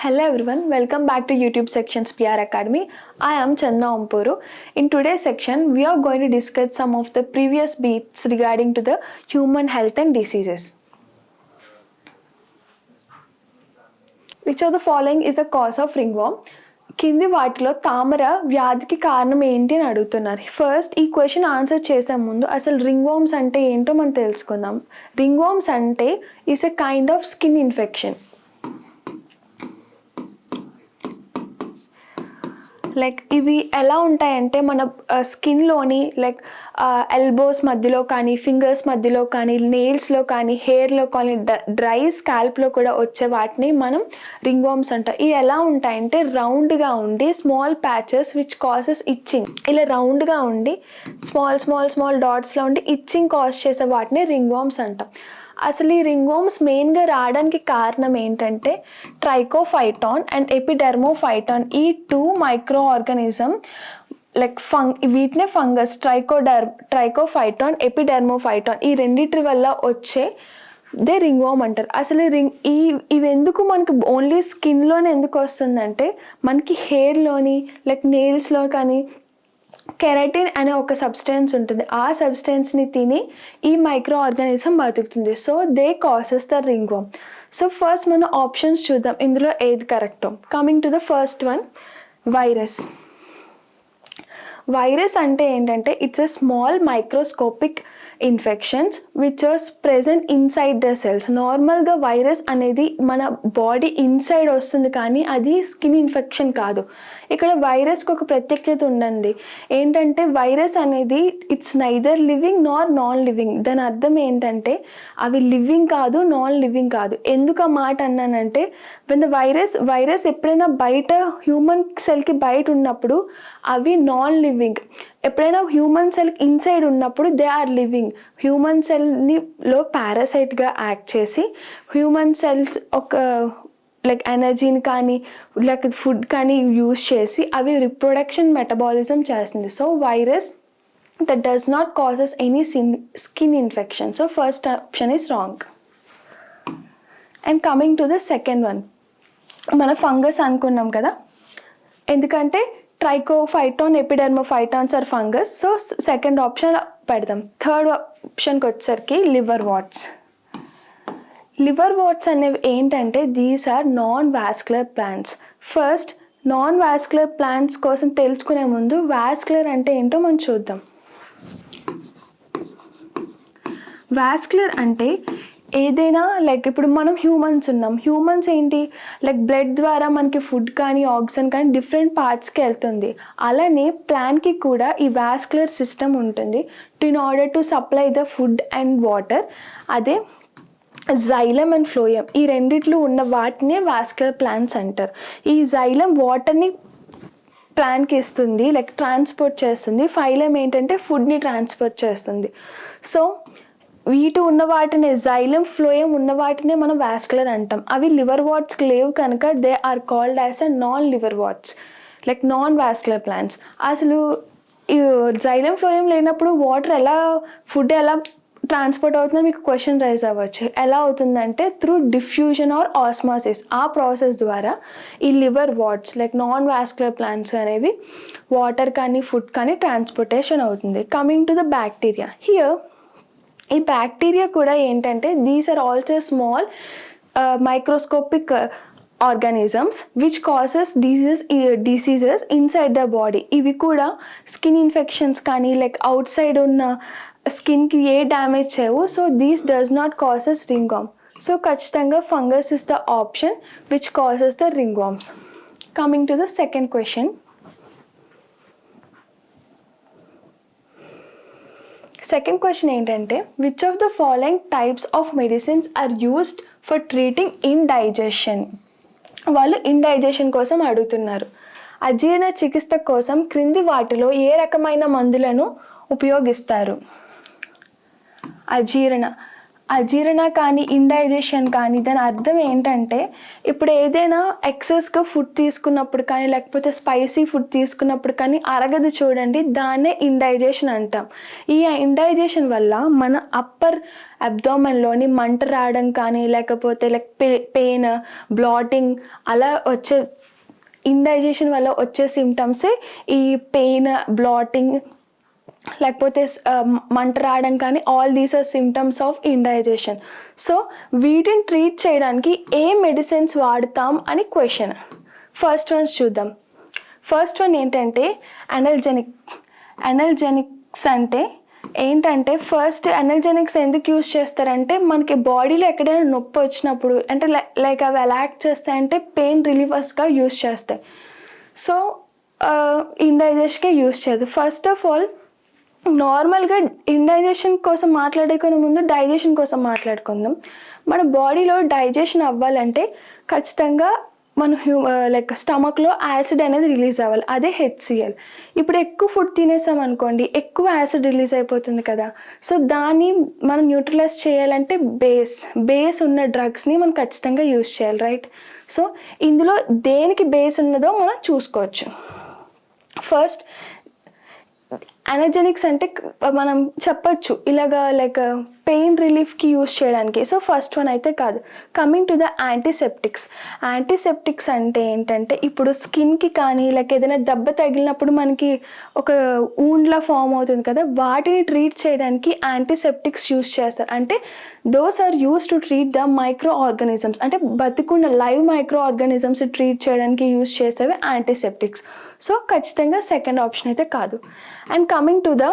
Hello everyone, welcome back to YouTube section's PR Academy. I am Channa Ompuru. In today's section, we are going to discuss some of the previous beats regarding to the human health and diseases. Which of the following is the cause of ringworm? కింది వాటిలో తామర వ్యాధికి కారణం ఏంటి అని అడుగుతున్నారు. First ఈ question answer చేసే ముందు అసలు రింగ్ వార్మ్స్ అంటే ఏంటో మనం తెలుసుకుందాం. రింగ్ వార్మ్స్ అంటే is a kind of skin infection. Like ఇవి ఎలా ఉంటాయంటే మన స్కిన్లోని లైక్ ఎల్బోస్ మధ్యలో కానీ ఫింగర్స్ మధ్యలో కానీ నెయిల్స్లో కానీ హెయిర్లో కానీ డ్రై స్కాల్ప్లో కూడా వచ్చే వాటిని మనం రింగ్ వార్మ్స్ అంటాం. ఇవి ఎలా ఉంటాయంటే రౌండ్గా ఉండి small patches which causes itching. ఇలా రౌండ్గా ఉండి స్మాల్ డాట్స్లో ఉండి ఇచ్చింగ్ కాజ్ చేసే వాటిని రింగ్ వార్మ్స్ అంటాం. అసలు ఈ రింగ్ వార్మ్స్ మెయిన్గా రావడానికి కారణం ఏంటంటే ట్రైకోఫైటాన్ అండ్ ఎపిడెర్మోఫైటాన్, ఈ టూ మైక్రో ఆర్గానిజం లైక్ వీటినే ఫంగస్ ట్రైకోఫైటాన్ ఎపిడెర్మోఫైటాన్ ఈ రెండిటి వల్ల వచ్చే రింగ్ వార్మ్ అంటారు. అసలు ఇవి ఎందుకు మనకి ఓన్లీ స్కిన్లోనే ఎందుకు వస్తుందంటే మనకి హెయిర్లోని లైక్ నెయిల్స్లో కానీ కెరటిన్ అనే ఒక సబ్స్టెన్స్ ఉంటుంది. ఆ సబ్స్టెన్స్ని తిని ఈ మైక్రో ఆర్గానిజం బతుకుతుంది. So they causes the ringworm. So first మనం ఆప్షన్స్ చూద్దాం, ఇందులో ఏది కరెక్టో. Coming to the first one, virus. Virus అంటే ఏంటంటే it's a small microscopic infections which are present inside the cells. నార్మల్గా వైరస్ అనేది మన బాడీ ఇన్సైడ్ వస్తుంది కానీ అది స్కిన్ ఇన్ఫెక్షన్ కాదు. ఇక్కడ వైరస్కి ఒక ప్రత్యేకత ఉండండి, ఏంటంటే వైరస్ అనేది it's neither living Nar non living. దాని అర్థం ఏంటంటే అవి లివింగ్ కాదు, నాన్ లివింగ్ కాదు. ఎందుకు ఆ మాట అన్నానంటే వెన్ ద వైరస్ ఎప్పుడైనా బయట హ్యూమన్ సెల్కి బయట ఉన్నప్పుడు అవి నాన్ లివింగ్, ఎప్పుడైనా హ్యూమన్ సెల్ ఇన్సైడ్ ఉన్నప్పుడు దే ఆర్ లివింగ్. హ్యూమన్ సెల్నిలో పారాసైట్గా యాక్ట్ చేసి హ్యూమన్ సెల్స్ ఒక లైక్ ఎనర్జీని కానీ లైక్ ఫుడ్ కానీ యూజ్ చేసి అవి రిప్రొడక్షన్ మెటబాలిజం చేస్తుంది. So virus that does not causes any skin infection. So first option is wrong. And coming to the second one, మన ఫంగస్ అనుకున్నాం కదా, ఎందుకంటే trichophyton epidermophytons are fungus. So second option పెడదాం. Third ఆప్షన్కి వచ్చేసరికి liver watts. Liverworts అనేవి ఏంటంటే these are non vascular plants. First non vascular plants కోసం తెలుసుకునే ముందు వాస్కులర్ అంటే ఏంటో మనం చూద్దాం. వాస్కులర్ అంటే ఏదైనా లైక్ ఇప్పుడు మనం హ్యూమన్స్ ఉన్నాం, హ్యూమన్స్ ఏంటి లైక్ బ్లడ్ ద్వారా మనకి ఫుడ్ కానీ ఆక్సిజన్ కానీ డిఫరెంట్ పార్ట్స్కి వెళ్తుంది. అలానే ప్లాంట్కి కూడా ఈ వాస్కులర్ సిస్టమ్ ఉంటుంది in order to supply the food and water. అదే జైలం అండ్ ఫ్లోయం ఈ రెండిట్లు ఉన్న వాటినే వాస్కులర్ ప్లాంట్స్ అంటారు. ఈ జైలం వాటర్ని ప్లాంట్కి ఇస్తుంది, లైక్ ట్రాన్స్పోర్ట్ చేస్తుంది. ఫైలం ఏంటంటే ఫుడ్ని ట్రాన్స్పోర్ట్ చేస్తుంది. సో వీటి ఉన్న వాటినే జైలం ఫ్లోయం ఉన్న వాటినే మనం వాస్కులర్ అంటాం. అవి లివర్ వాట్స్కి లేవు కనుక they are called as a non liverworts like non vascular plants. అసలు ఈ జైలం ఫ్లోయం లేనప్పుడు వాటర్ ఎలా ఫుడ్ ఎలా ట్రాన్స్పోర్ట్ అవుతుందో మీకు క్వశ్చన్ రైజ్ అవ్వచ్చు. ఎలా అవుతుందంటే త్రూ డిఫ్యూజన్ ఆర్ ఆస్మాసిస్. ఆ ప్రాసెస్ ద్వారా ఈ liverworts like non vascular plants అనేవి వాటర్ కానీ ఫుడ్ కానీ ట్రాన్స్పోర్టేషన్ అవుతుంది. Coming to the bacteria, here ఈ బ్యాక్టీరియా కూడా ఏంటంటే these are also small microscopic organisms which causes diseases inside the body. ఇవి కూడా స్కిన్ ఇన్ఫెక్షన్స్ కానీ లైక్ అవుట్ సైడ్ ఉన్న స్కిన్కి ఏ డ్యామేజ్ చేయవు. So these does not causes ringworm. సో ఖచ్చితంగా fungus is the option which causes the ringworms. Coming to the second question, second question ఏంటంటే which of the following types of medicines are used for treating indigestion. వాళ్ళు indigestion కోసం అడుగుతున్నారు. అజీర్ణ చికిత్స కోసం క్రింది వాటిలో ఏ రకమైన మందులను ఉపయోగిస్తారు? అజీర్ణ కానీ ఇండైజెషన్ కానీ దాని అర్థం ఏంటంటే ఇప్పుడు ఏదైనా ఎక్సెస్గా ఫుడ్ తీసుకున్నప్పుడు కానీ లేకపోతే స్పైసీ ఫుడ్ తీసుకున్నప్పుడు కానీ అరగదు చూడండి, దాన్నే ఇండైజెషన్ అంటాం. ఈ ఇండైజెషన్ వల్ల మన అప్పర్ అబ్డామెన్లోని మంట రావడం కానీ లేకపోతే పెయిన్, బ్లాటింగ్ అలా వచ్చే ఇండైజెషన్ వల్ల వచ్చే సిమ్టమ్సే ఈ పెయిన్, బ్లాటింగ్ లేకపోతే మంట రావడం కానీ all these are symptoms of indigestion. So వీటిని ట్రీట్ చేయడానికి ఏ మెడిసిన్స్ వాడతాం అని క్వశ్చన్. ఫస్ట్ వన్స్ చూద్దాం. ఫస్ట్ వన్ ఏంటంటే అనల్జెనిక్స్ అంటే ఏంటంటే ఫస్ట్ అనల్జెనిక్స్ ఎందుకు యూజ్ చేస్తారంటే మనకి బాడీలో ఎక్కడైనా నొప్పి వచ్చినప్పుడు అంటే లైక్ అవి ఎలా యాక్ట్ చేస్తాయంటే పెయిన్ రిలీవర్స్గా యూజ్ చేస్తాయి. సో ఇండైజెషన్కే యూజ్ చేయదు. ఫస్ట్ ఆఫ్ ఆల్ నార్మల్గా ఇండైజెషన్ కోసం మాట్లాడుకునే ముందు డైజెషన్ కోసం మాట్లాడుకుందాం. మన బాడీలో డైజెషన్ అవ్వాలంటే ఖచ్చితంగా మన లైక్ స్టమక్లో యాసిడ్ అనేది రిలీజ్ అవ్వాలి, అదే HCl. ఇప్పుడు ఎక్కువ ఫుడ్ తినేసాం అనుకోండి, ఎక్కువ యాసిడ్ రిలీజ్ అయిపోతుంది కదా. సో దాన్ని మనం న్యూట్రలైజ్ చేయాలంటే బేస్ ఉన్న డ్రగ్స్ని మనం ఖచ్చితంగా యూజ్ చేయాలి, రైట్? సో ఇందులో దేనికి బేస్ ఉన్నదో మనం చూసుకోవచ్చు. ఫస్ట్ అనర్జెనిక్స్ అంటే మనం చెప్పచ్చు ఇలాగా లైక్ పెయిన్ రిలీఫ్కి యూజ్ చేయడానికి. సో ఫస్ట్ వన్ అయితే కాదు. కమింగ్ టు ద యాంటీసెప్టిక్స్ అంటే ఏంటంటే ఇప్పుడు స్కిన్కి కానీ లేక ఏదైనా దెబ్బ తగిలినప్పుడు మనకి ఒక ఊండ్లా ఫామ్ అవుతుంది కదా, వాటిని ట్రీట్ చేయడానికి యాంటీసెప్టిక్స్ యూజ్ చేస్తారు. అంటే those are use to treat the micro organisms, అంటే బతికున్న లైవ్ మైక్రో ఆర్గానిజమ్స్ ట్రీట్ చేయడానికి యూజ్ చేసేవి యాంటీసెప్టిక్స్. సో ఖచ్చితంగా సెకండ్ ఆప్షన్ అయితే కాదు. And coming to the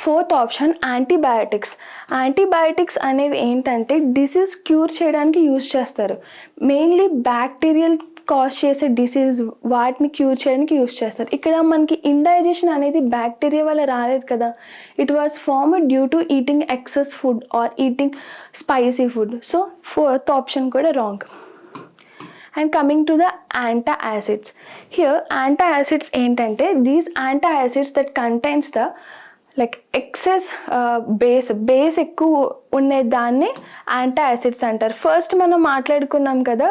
fourth option antibiotics అనేవి ఏంటంటే డిసీజ్ క్యూర్ చేయడానికి యూజ్ చేస్తారు. మెయిన్లీ బ్యాక్టీరియల్ కాజ్ చేసే డిసీజ్ వాటిని క్యూర్ చేయడానికి యూజ్ చేస్తారు. ఇక్కడ మనకి ఇండైజెషన్ అనేది బ్యాక్టీరియా వల్ల రాలేదు కదా, it was formed due to eating excess food or eating spicy food. So fourth option కూడా wrong. And coming to the antacids, here antacids ఏంటంటే these antacids that contains the like excess base ఎక్కువ ఉండే దాన్ని antacids అంటారు. First మనం మాట్లాడుకున్నాం కదా,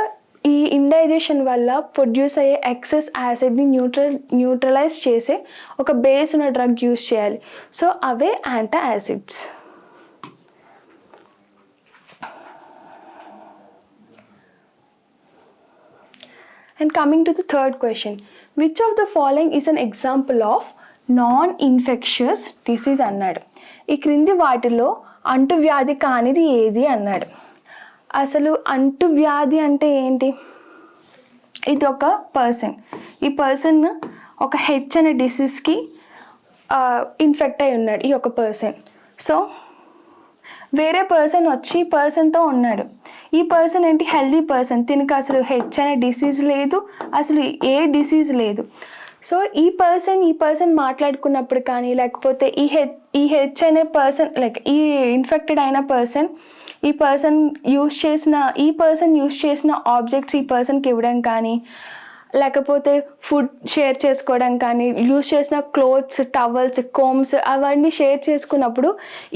ఈ ఇండైజెషన్ వల్ల ప్రొడ్యూస్ అయ్యే ఎక్సెస్ యాసిడ్ని న్యూట్రలైజ్ చేసే ఒక బేస్ ఉన్న డ్రగ్ యూజ్ చేయాలి. So away antacids. And coming to the third question, which of the following is an example of non-infectious disease అన్నాడు. ఈ క్రింది వాటిలో అంటువ్యాధి కానిది ఏది అన్నాడు. అసలు అంటువ్యాధి అంటే ఏంటి? ఇది ఒక పర్సన్, ఈ పర్సన్ ఒక హెచ్ అనే డిసీజ్కి ఇన్ఫెక్ట్ అయి ఉన్నాడు ఈ ఒక పర్సన్. సో వేరే పర్సన్ వచ్చి పర్సన్తో ఉన్నాడు. ఈ పర్సన్ ఏంటి? హెల్దీ పర్సన్, తినక అసలు హెచ్ అనే డిసీజ్ లేదు, అసలు ఏ డిసీజ్ లేదు. సో ఈ పర్సన్ మాట్లాడుకున్నప్పుడు కానీ లేకపోతే ఈ హెచ్ అనే పర్సన్ లైక్ ఈ ఇన్ఫెక్టెడ్ అయిన పర్సన్ ఈ పర్సన్ యూజ్ చేసిన ఆబ్జెక్ట్స్ ఈ పర్సన్కి ఇవ్వడం కానీ లేకపోతే ఫుడ్ షేర్ చేసుకోవడం కానీ యూజ్ చేసిన క్లోత్స్, టవల్స్, కోమ్స్ అవన్నీ షేర్ చేసుకున్నప్పుడు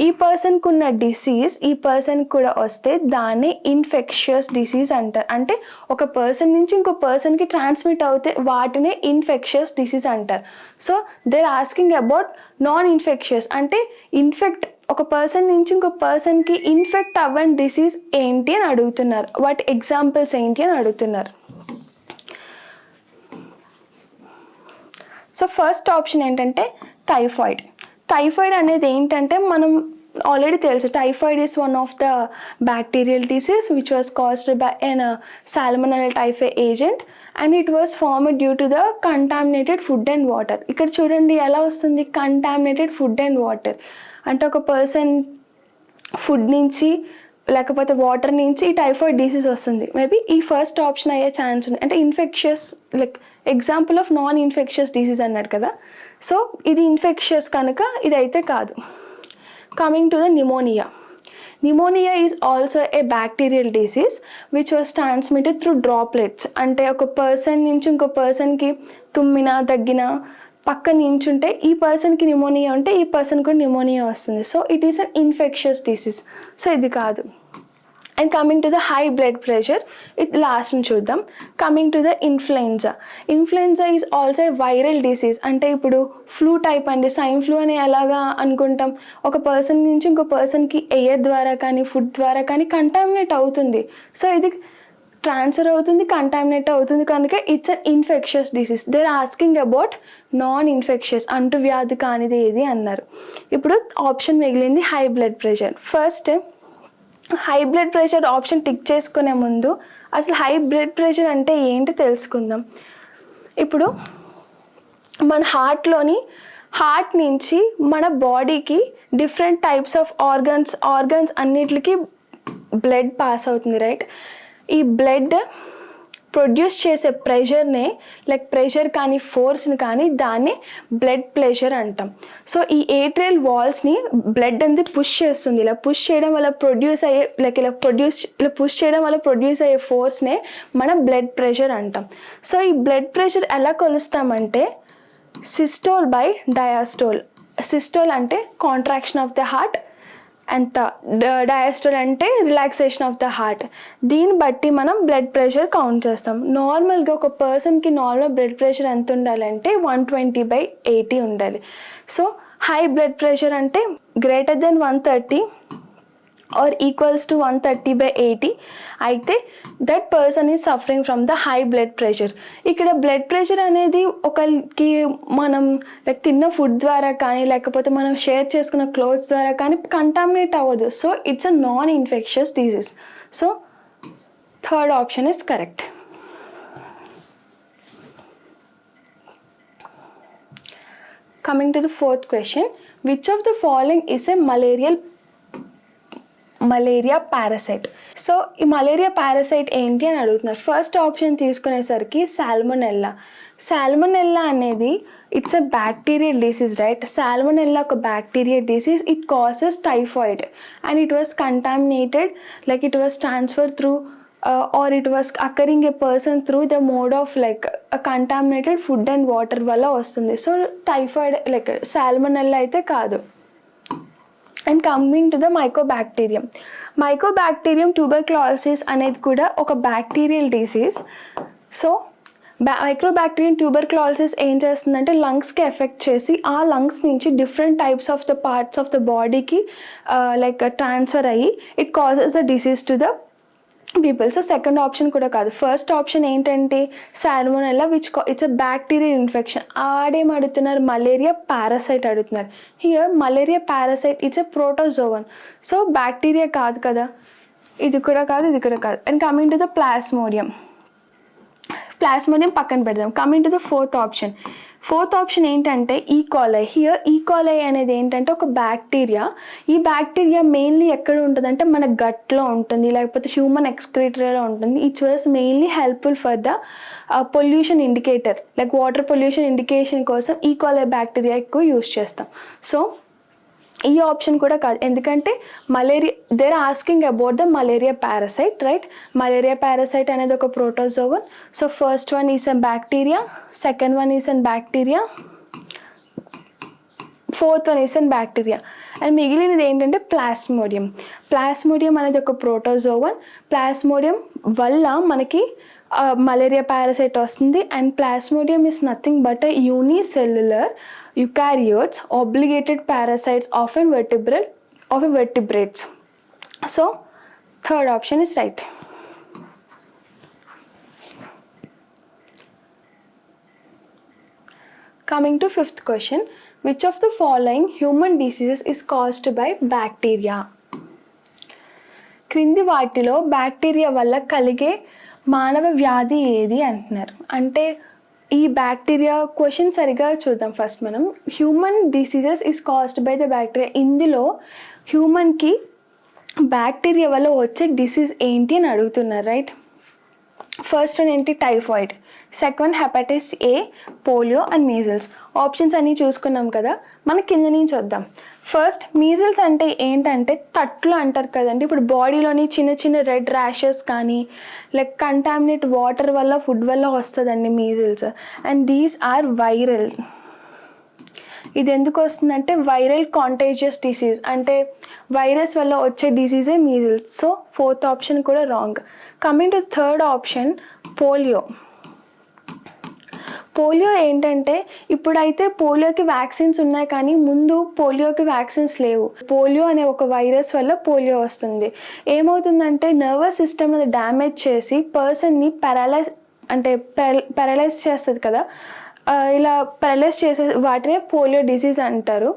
ఈ పర్సన్కి ఉన్న డిసీజ్ ఈ పర్సన్కి కూడా వస్తే దాన్ని ఇన్ఫెక్షియస్ డిసీజ్ అంటారు. అంటే ఒక పర్సన్ నుంచి ఇంకో పర్సన్కి ట్రాన్స్మిట్ అవుతే వాటినే ఇన్ఫెక్షియస్ డిసీజ్ అంటారు. So they're asking about non infectious అంటే ఒక పర్సన్ నుంచి ఇంకో పర్సన్కి ఇన్ఫెక్ట్ అవ్వని డిసీజ్ ఏంటి అని అడుగుతున్నారు, వాటి ఎగ్జాంపుల్స్ ఏంటి అని అడుగుతున్నారు. సో ఫస్ట్ ఆప్షన్ ఏంటంటే టైఫాయిడ్ అనేది ఏంటంటే మనం ఆల్రెడీ తెలుసు, typhoid is one of the bacterial disease which was caused by an salmonella typhi agent and it was formed due to the contaminated food and water. ఇక్కడ చూడండి ఎలా వస్తుంది, contaminated food and water అంటే ఒక person food నుంచి లేకపోతే water నుంచి ఈ టైఫాయిడ్ డిసీజ్ వస్తుంది. మేబీ ఈ ఫస్ట్ ఆప్షన్ అయ్యే ఛాన్స్ ఉంది. అంటే infectious like example of non infectious disease అన్నాడు కదా, సో ఇది ఇన్ఫెక్షియస్ కనుక ఇదైతే కాదు. Coming to the pneumonia is also a bacterial disease which was transmitted through droplets. అంటే ఒక పర్సన్ నుంచి ఇంకో పర్సన్కి తుమ్మినా దగ్గినా పక్కన నించుంటే ఈ పర్సన్కి న్యూమోనియా ఉంటే ఈ పర్సన్ కూడా న్యూమోనియా వస్తుంది. So it is an infectious disease. So ఇది కాదు. And coming to the high blood pressure, ఇది లాస్ట్ని చూద్దాం. Coming to the influenza. Influenza is also viral disease. అంటే ఇప్పుడు ఫ్లూ టైప్ అండి, స్వైన్ ఫ్లూ అని ఎలాగా అనుకుంటాం, ఒక పర్సన్ నుంచి ఇంకో పర్సన్కి ఎయిర్ ద్వారా కానీ ఫుడ్ ద్వారా కానీ కంటామినేట్ అవుతుంది. సో ఇది ట్రాన్స్ఫర్ అవుతుంది, కంటామినేట్ అవుతుంది, కనుక it's an infectious disease. They are asking about non infectious, అంటువ్యాధి కానిది ఏది అన్నారు. ఇప్పుడు ఆప్షన్ మిగిలింది high blood pressure. First high blood pressure option tick చేసుకునే ముందు అసలు హై బ్లడ్ ప్రెషర్ అంటే ఏంటి తెలుసుకుందాం. ఇప్పుడు మన హార్ట్ నుంచి మన బాడీకి డిఫరెంట్ టైప్స్ ఆఫ్ ఆర్గన్స్ అన్నిటికి బ్లడ్ పాస్ అవుతుంది, రైట్? ఈ బ్లడ్ ప్రొడ్యూస్ చేసే ప్రెషర్నే, లైక్ ప్రెషర్ కానీ ఫోర్స్ని కానీ, దాన్ని బ్లడ్ ప్రెషర్ అంటాం. సో ఈ ఏట్రియల్ వాల్స్ని బ్లడ్ అనేది పుష్ చేస్తుంది. ఇలా పుష్ చేయడం వల్ల పుష్ చేయడం వల్ల ప్రొడ్యూస్ అయ్యే ఫోర్స్నే మనం బ్లడ్ ప్రెషర్ అంటాం. సో ఈ బ్లడ్ ప్రెషర్ ఎలా కొలుస్తామంటే సిస్టోల్ బై డయాస్టోల్. సిస్టోల్ అంటే కాంట్రాక్షన్ ఆఫ్ ద హార్ట్, అంత డయాస్టోల్ అంటే రిలాక్సేషన్ ఆఫ్ ద హార్ట్. దీన్ని బట్టి మనం బ్లడ్ ప్రెషర్ కౌంట్ చేస్తాం. నార్మల్గా ఒక పర్సన్కి నార్మల్ బ్లడ్ ప్రెషర్ ఎంత ఉండాలంటే 120/80 ఉండాలి. సో హై బ్లడ్ ప్రెషర్ అంటే greater than 130 or equals to 130/80 అయితే that person is suffering from the high blood pressure. ఇక్కడ బ్లడ్ ప్రెషర్ అనేది ఒకరికి మనం లైక్ తిన్న ఫుడ్ ద్వారా కానీ లేకపోతే మనం షేర్ చేసుకున్న క్లోత్స్ ద్వారా కానీ కంటామినేట్ అవ్వదు. So it's a non infectious disease. So third option is correct. Coming to the fourth question, which of the following is a malaria parasite? So ఈ మలేరియా పారాసైట్ ఏంటి అని అడుగుతున్నారు. ఫస్ట్ ఆప్షన్ తీసుకునేసరికి salmonella అనేది it's a bacterial disease, right? Salmonella ఒక bacterial disease. It causes typhoid and it was contaminated, like it was transfer through or it was occurring a person through the mode of like a contaminated food and water వల్ల వస్తుంది. So typhoid like salmonella అయితే కాదు. And coming to the Mycobacterium tuberculosis అనేది కూడా ఒక bacterial disease. So మైక్రోబాక్టీరియం tuberculosis ఏం చేస్తుందంటే లంగ్స్కి effect చేసి ఆ లంగ్స్ నుంచి different types of the parts of the బాడీకి లైక్ ట్రాన్స్ఫర్ అయ్యి it causes the disease to the people. So second option కూడా కాదు. ఫస్ట్ ఆప్షన్ ఏంటంటే salmonella it's a bacterial infection. ఆడేం అడుగుతున్నారు? మలేరియా పారాసైట్ అడుగుతున్నారు. Here malaria parasite it's a protozoan. So bacteria కాదు కదా, ఇది కూడా కాదు, ఇది కూడా కాదు. And coming to the plasmodium పక్కన పెడదాం. Coming to the fourth option ఏంటంటే ఈకోలై. హియర్ ఈకోలై అనేది ఏంటంటే ఒక బ్యాక్టీరియా. ఈ బ్యాక్టీరియా మెయిన్లీ ఎక్కడ ఉంటుంది అంటే మన గట్లో ఉంటుంది, లేకపోతే హ్యూమన్ ఎక్స్క్రీటరీలో ఉంటుంది. It's was mainly helpful for the pollution indicator, like water pollution indication కోసం ఈకోలై బ్యాక్టీరియా ఎక్కువ యూస్ చేస్తాం. సో ఈ ఆప్షన్ కూడా కాదు, ఎందుకంటే malaria they are asking about the malaria parasite, right? Malaria parasite అనేది ఒక protozoan. So first one is a bacteria, second one is an bacteria, fourth one is an bacteria. And మిగిలినది ఏంటంటే plasmodium అనేది ఒక protozoan. Plasmodium వల్ల మనకి malaria parasite వస్తుంది. And plasmodium is nothing but a unicellular eukaryotes obligated parasites of vertebrates. So third option is right. Coming to fifth question, which of the following human diseases is caused by bacteria? క్రింది వాటిలో bacteria వల్ల కలిగే మానవ వ్యాధి ఏది అంటున్నారు. అంటే ఈ బ్యాక్టీరియా క్వశ్చన్ సరిగా చూద్దాం. ఫస్ట్ మనం human diseases is caused by the bacteria. ఇందులో హ్యూమన్కి బ్యాక్టీరియా వల్ల వచ్చే డిసీజ్ ఏంటి అని అడుగుతున్నారు, రైట్? ఫస్ట్ వన్ ఏంటి? Typhoid. Second one hepatitis A, polio and measles. Options అన్నీ చూసుకున్నాం కదా, మన కింద నుంచి వద్దాం. ఫస్ట్ మీజిల్స్ అంటే ఏంటంటే తట్లు అంటారు కదండి. ఇప్పుడు బాడీలోని చిన్న చిన్న రెడ్ ర్యాషెస్ కానీ లైక్ కంటామినేట్ వాటర్ వల్ల ఫుడ్ వల్ల వస్తుందండి measles. And these are viral. ఇది ఎందుకు వస్తుందంటే వైరల్ కాంటేజియస్ డిసీజ్, అంటే వైరస్ వల్ల వచ్చే డిసీజే మీజిల్స్. సో 4th ఆప్షన్ కూడా wrong. Coming to 3rd option, polio. Polio ఏంటంటే ఇప్పుడైతే పోలియోకి వ్యాక్సిన్స్ ఉన్నాయి, కానీ ముందు పోలియోకి వ్యాక్సిన్స్ లేవు. పోలియో అనే ఒక వైరస్ వల్ల పోలియో వస్తుంది. ఏమవుతుందంటే నర్వస్ సిస్టమ్ డ్యామేజ్ చేసి పర్సన్ని పారలైజ్ చేస్తుంది కదా, ఇలా పారలైజ్ చేసే వాటినే పోలియో డిసీజ్ అంటారు.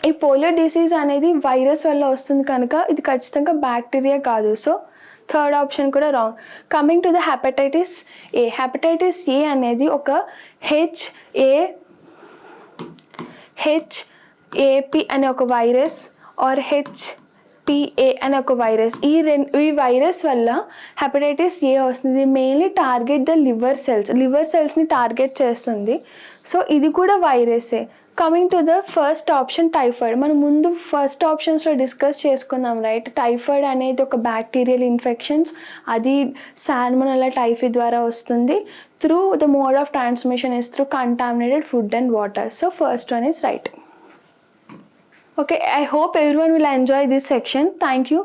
ఈ పోలియో డిసీజ్ అనేది వైరస్ వల్ల వస్తుంది కనుక ఇది ఖచ్చితంగా బ్యాక్టీరియా కాదు. సో 3rd ఆప్షన్ కూడా wrong. Coming to the hepatitis A. Hepatitis A అనేది ఒక హెచ్ఏపి అనే ఒక వైరస్ ఆర్ హెచ్పిఏ అనే ఒక వైరస్. ఈ వైరస్ వల్ల హెపటైటిస్ ఏ వస్తుంది. మెయిన్లీ టార్గెట్ ద లివర్ సెల్స్ని టార్గెట్ చేస్తుంది. సో ఇది కూడా వైరసే. Coming to the first option, typhoid. మనం ముందు ఫస్ట్ ఆప్షన్స్లో డిస్కస్ చేసుకుందాం, రైట్. టైఫాయిడ్ అనేది ఒక బ్యాక్టీరియల్ ఇన్ఫెక్షన్స్, అది సాల్మోనెల్లా టైఫీ ద్వారా వస్తుంది. Through the mode of transmission is through contaminated food and water. So first one is right. Okay, I hope everyone will enjoy this section. Thank you.